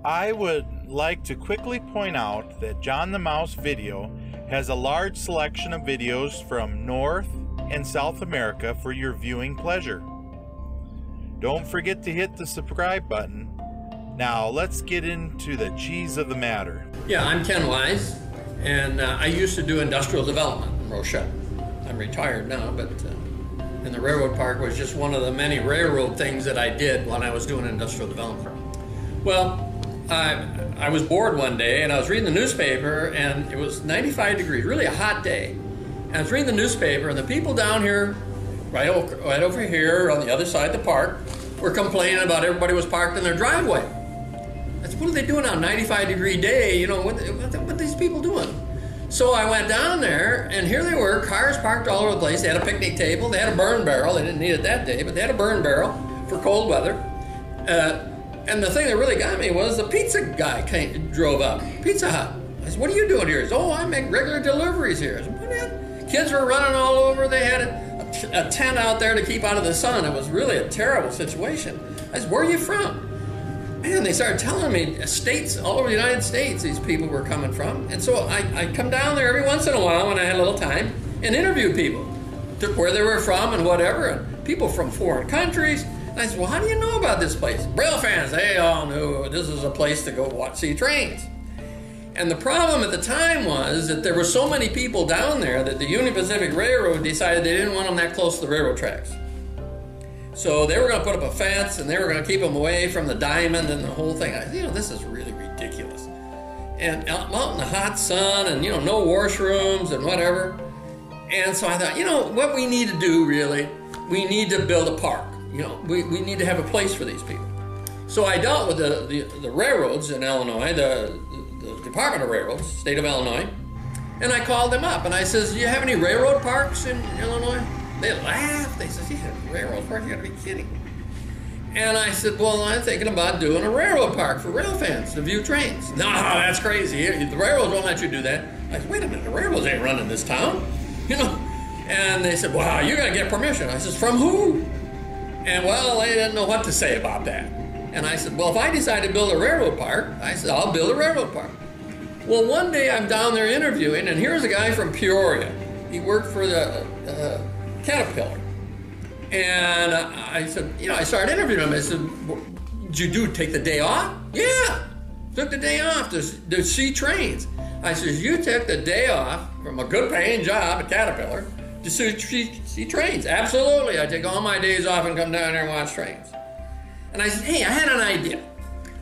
I would like to quickly point out that John the Mouse Video has a large selection of videos from North and South America for your viewing pleasure. Don't forget to hit the subscribe button. Now let's get into the cheese of the matter. Yeah, I'm Ken Wise, and I used to do industrial development in Rochelle. I'm retired now, but and the railroad park was just one of the many railroad things that I did when I was doing industrial development. Well, I was bored one day and I was reading the newspaper, and it was 95 degrees, really a hot day. And I was reading the newspaper, and the people down here, right over here on the other side of the park, were complaining about everybody was parked in their driveway. I said, what are they doing on a 95-degree day? You know, what are these people doing? So I went down there, and here they were, cars parked all over the place. They had a picnic table, they had a burn barrel. They didn't need it that day, but they had a burn barrel for cold weather. And the thing that really got me was the pizza guy drove up, Pizza Hut. I said, what are you doing here? He said, oh, I make regular deliveries here. I said, what the? Kids were running all over. They had a tent out there to keep out of the sun. It was really a terrible situation. I said, where are you from? Man, they started telling me states all over the United States these people were coming from. And so I come down there every once in a while when I had a little time and interview people, where they were from and whatever, and people from foreign countries. And I said, well, how do you know about this place? Rail fans, they all knew this is a place to go see trains. And the problem at the time was that there were so many people down there that the Union Pacific Railroad decided they didn't want them that close to the railroad tracks. So they were going to put up a fence, and they were going to keep them away from the diamond and the whole thing. I said, you know, this is really ridiculous. And out in the hot sun, and, you know, no washrooms and whatever. And so I thought, you know, what we need to do really, we need to build a park. You know, we need to have a place for these people. So I dealt with the railroads in Illinois, the Department of Railroads, state of Illinois, and I called them up and I says, do you have any railroad parks in Illinois? They laughed. They said, yeah, railroad park, you gotta be kidding. And I said, well, I'm thinking about doing a railroad park for rail fans to view trains. No, that's crazy. The railroads won't let you do that. I said, wait a minute, the railroads ain't running this town, you know? And they said, wow, you gotta get permission. I said, from who? And well, they didn't know what to say about that. And I said, well, if I decide to build a railroad park, I said, I'll build a railroad park. Well, one day I'm down there interviewing, and here's a guy from Peoria. He worked for the Caterpillar. And I said, you know, I started interviewing him. I said, did you take the day off? Yeah, took the day off to see trains. I said, you took the day off from a good paying job at Caterpillar to see trains. Absolutely, I take all my days off and come down there and watch trains. And I said, hey, I had an idea.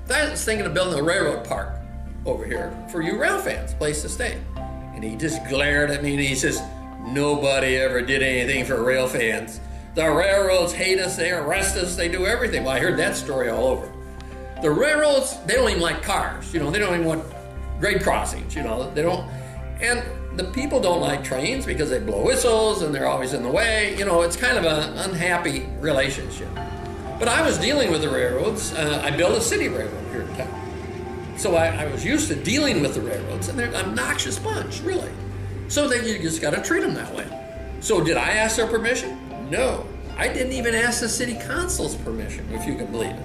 I was thinking of building a railroad park over here for you rail fans, place to stay. And he just glared at me and he says, nobody ever did anything for rail fans. The railroads hate us, they arrest us, they do everything. Well, I heard that story all over. The railroads, they don't even like cars, you know, they don't even want grade crossings, you know, they don't. And the people don't like trains because they blow whistles and they're always in the way. You know, it's kind of an unhappy relationship. But I was dealing with the railroads. I built a city railroad here in town. So I was used to dealing with the railroads, and they're an obnoxious bunch, really. So then you just got to treat them that way. So did I ask their permission? No. I didn't even ask the city council's permission, if you can believe it.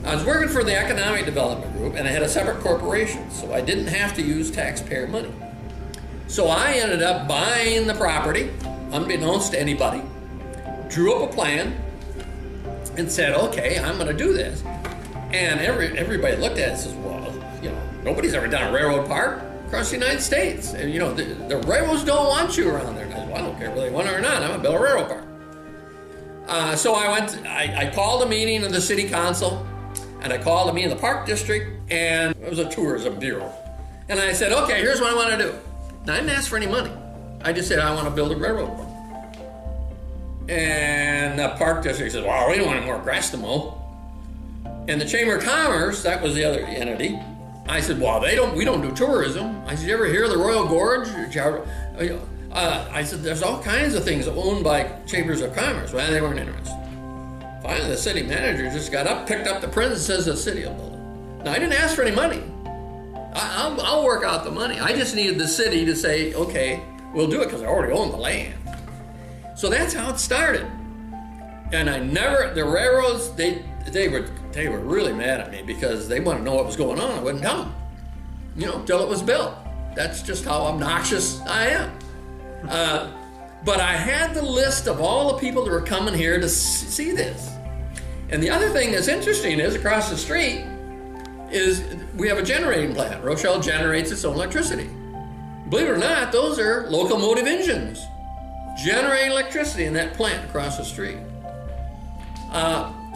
I was working for the Economic Development Group, and I had a separate corporation, so I didn't have to use taxpayer money. So I ended up buying the property, unbeknownst to anybody, drew up a plan, and said, okay, I'm going to do this. And everybody looked at it and says, well, you know, nobody's ever done a railroad park across the United States. And, you know, the railroads don't want you around there. And I said, well, I don't care whether they want it or not. I'm going to build a railroad park. So I called a meeting of the city council, and I called a meeting of the park district, and it was a tourism bureau. And I said, okay, here's what I want to do. Now, I didn't ask for any money. I just said, I want to build a railroad park. And the park district said, well, we don't want any more grass to mow. And the Chamber of Commerce, that was the other entity, I said, well, we don't do tourism. I said, you ever hear of the Royal Gorge? I said, there's all kinds of things owned by Chambers of Commerce. Well, they weren't interested. Finally, the city manager just got up, picked up the print, and says the city will build it. Now, I didn't ask for any money. I'll work out the money. I just needed the city to say, okay, we'll do it because I already own the land. So that's how it started. And the railroads, they they were really mad at me because they wanted to know what was going on. I wouldn't tell them, you know, till it was built. That's just how obnoxious I am. But I had the list of all the people that were coming here to see this. And the other thing that's interesting is across the street is we have a generating plant. Rochelle generates its own electricity. Believe it or not, those are locomotive engines generating electricity in that plant across the street.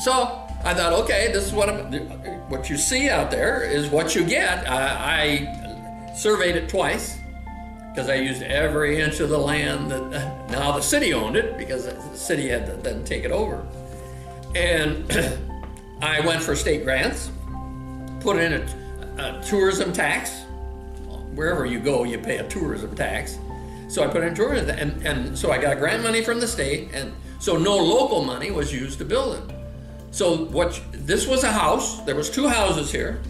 So I thought, okay, this is what you see out there is what you get. I surveyed it twice because I used every inch of the land that now the city owned it because the city had to then take it over. And I went for state grants, put in a tourism tax. Wherever you go, you pay a tourism tax. So I put in tourism, and so I got grant money from the state, and so no local money was used to build it. So this was a house. There was two houses here.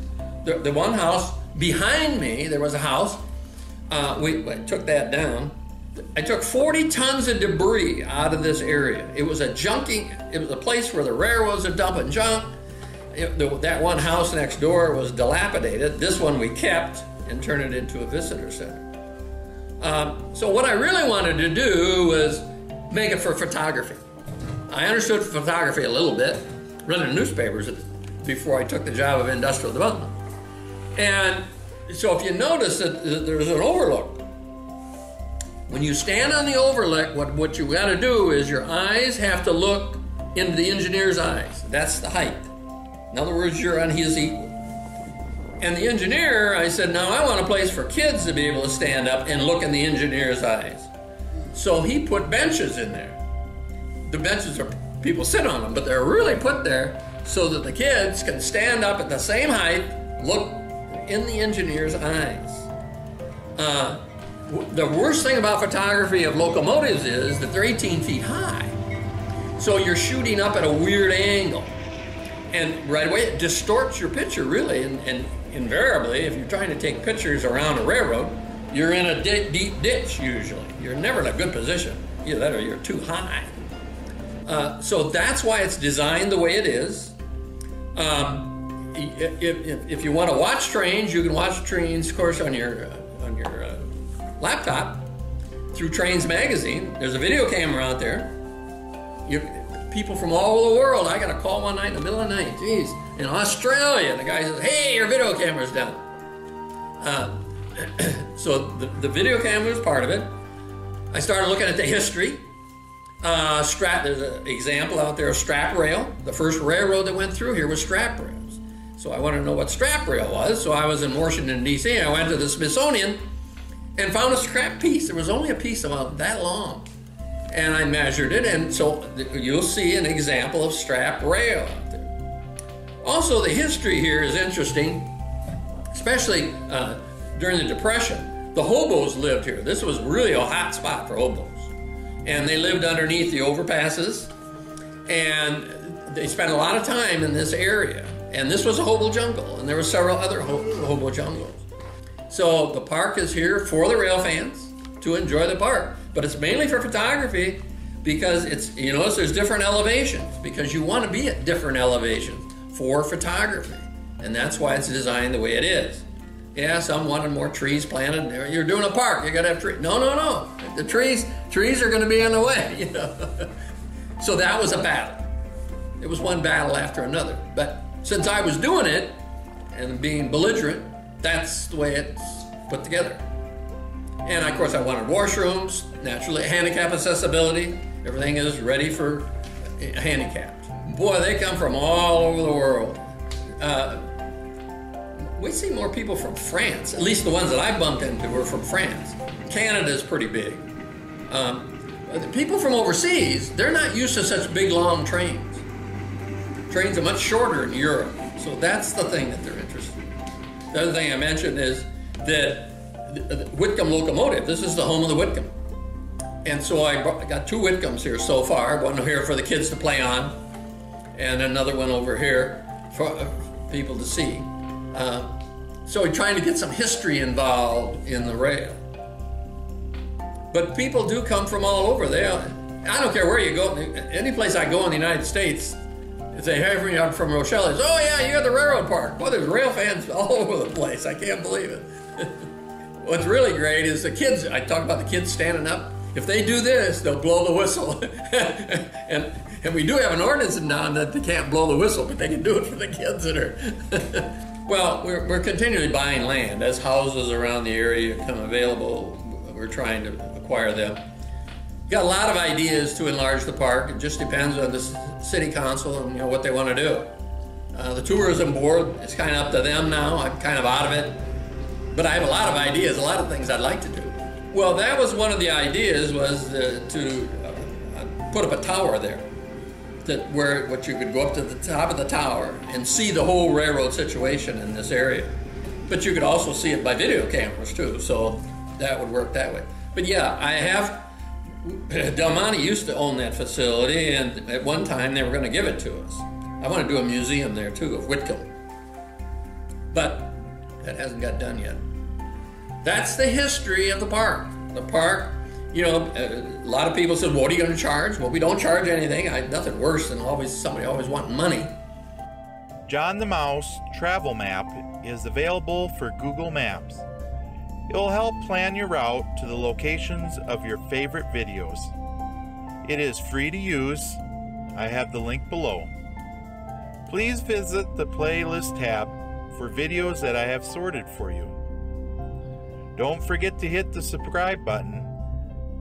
The one house behind me, there was a house. I took that down. I took 40 tons of debris out of this area. It was a place where the railroads are dumping junk. That one house next door was dilapidated. This one we kept and turned it into a visitor center. So what I really wanted to do was make it for photography. I understood photography a little bit, running newspapers before I took the job of industrial development. And so if you notice that there's an overlook, when you stand on the overlook, what you got to do is your eyes have to look into the engineer's eyes. That's the height. In other words, you're on his equal. And the engineer, I said, now I want a place for kids to be able to stand up and look in the engineer's eyes. So he put benches in there. The benches are, people sit on them, but they're really put there so that the kids can stand up at the same height, look in the engineer's eyes. The worst thing about photography of locomotives is that they're 18 feet high. So you're shooting up at a weird angle. And right away, it distorts your picture, really. And invariably, if you're trying to take pictures around a railroad, you're in a deep ditch, usually. You're never in a good position. Either that or you're too high. So that's why it's designed the way it is. If you want to watch trains, you can watch trains, of course, on your laptop through Trains Magazine. There's a video camera out there. People from all over the world. I got a call one night in the middle of the night. Geez, in Australia, the guy says, "Hey, your video camera's down." So the video camera is part of it. I started looking at the history. There's an example out there of strap rail. The first railroad that went through here was strap rails. So I wanted to know what strap rail was. So I was in Washington, D.C. I went to the Smithsonian and found a scrap piece. There was only a piece about that long. And I measured it, and so you'll see an example of strap rail out there. Also, the history here is interesting, especially during the Depression. The hobos lived here. This was really a hot spot for hobos. And they lived underneath the overpasses, and they spent a lot of time in this area. And this was a hobo jungle, and there were several other hobo jungles. So the park is here for the rail fans to enjoy the park. But it's mainly for photography because it's, you notice there's different elevations because you want to be at different elevations for photography. And that's why it's designed the way it is. Yeah, some wanted more trees planted. You're doing a park, you gotta have trees. No. The trees are gonna be in the way, you know. So that was a battle. It was one battle after another. But since I was doing it and being belligerent, that's the way it's put together. And of course I wanted washrooms, naturally handicap accessibility. Everything is ready for handicapped. Boy, they come from all over the world. We see more people from France, at least the ones that I bumped into were from France. Canada's pretty big. The people from overseas, they're not used to such big, long trains. Trains are much shorter in Europe, so that's the thing that they're interested in. The other thing I mentioned is that the Whitcomb locomotive, this is the home of the Whitcomb. And so I got two Whitcombs here so far, one here for the kids to play on, and another one over here for people to see. So we're trying to get some history involved in the rail. But people do come from all over. I don't care where you go, any place I go in the United States, if they hear me from Rochelle, it's, oh yeah, you're at the railroad park. Boy, there's rail fans all over the place. I can't believe it. What's really great is the kids. I talk about the kids standing up. If they do this, they'll blow the whistle. and we do have an ordinance in town that they can't blow the whistle, but they can do it for the kids that are. Well, we're continually buying land. As houses around the area come available, we're trying to acquire them. Got a lot of ideas to enlarge the park. It just depends on the city council and what they want to do. The tourism board, it's kind of up to them now. I'm kind of out of it. But I have a lot of ideas, a lot of things I'd like to do. Well, that was one of the ideas, was to put up a tower there. What you could go up to the top of the tower and see the whole railroad situation in this area. But you could also see it by video cameras too, so that would work that way. But yeah, I have, Del Monte used to own that facility, and at one time they were going to give it to us. I want to do a museum there too, of Whitcomb. But that hasn't got done yet. That's the history of the park. The park, a lot of people said, what are you going to charge? Well, we don't charge anything. Nothing worse than somebody always wanting money. John the Mouse travel map is available for Google Maps. It will help plan your route to the locations of your favorite videos. It is free to use. I have the link below. Please visit the playlist tab for videos that I have sorted for you. Don't forget to hit the subscribe button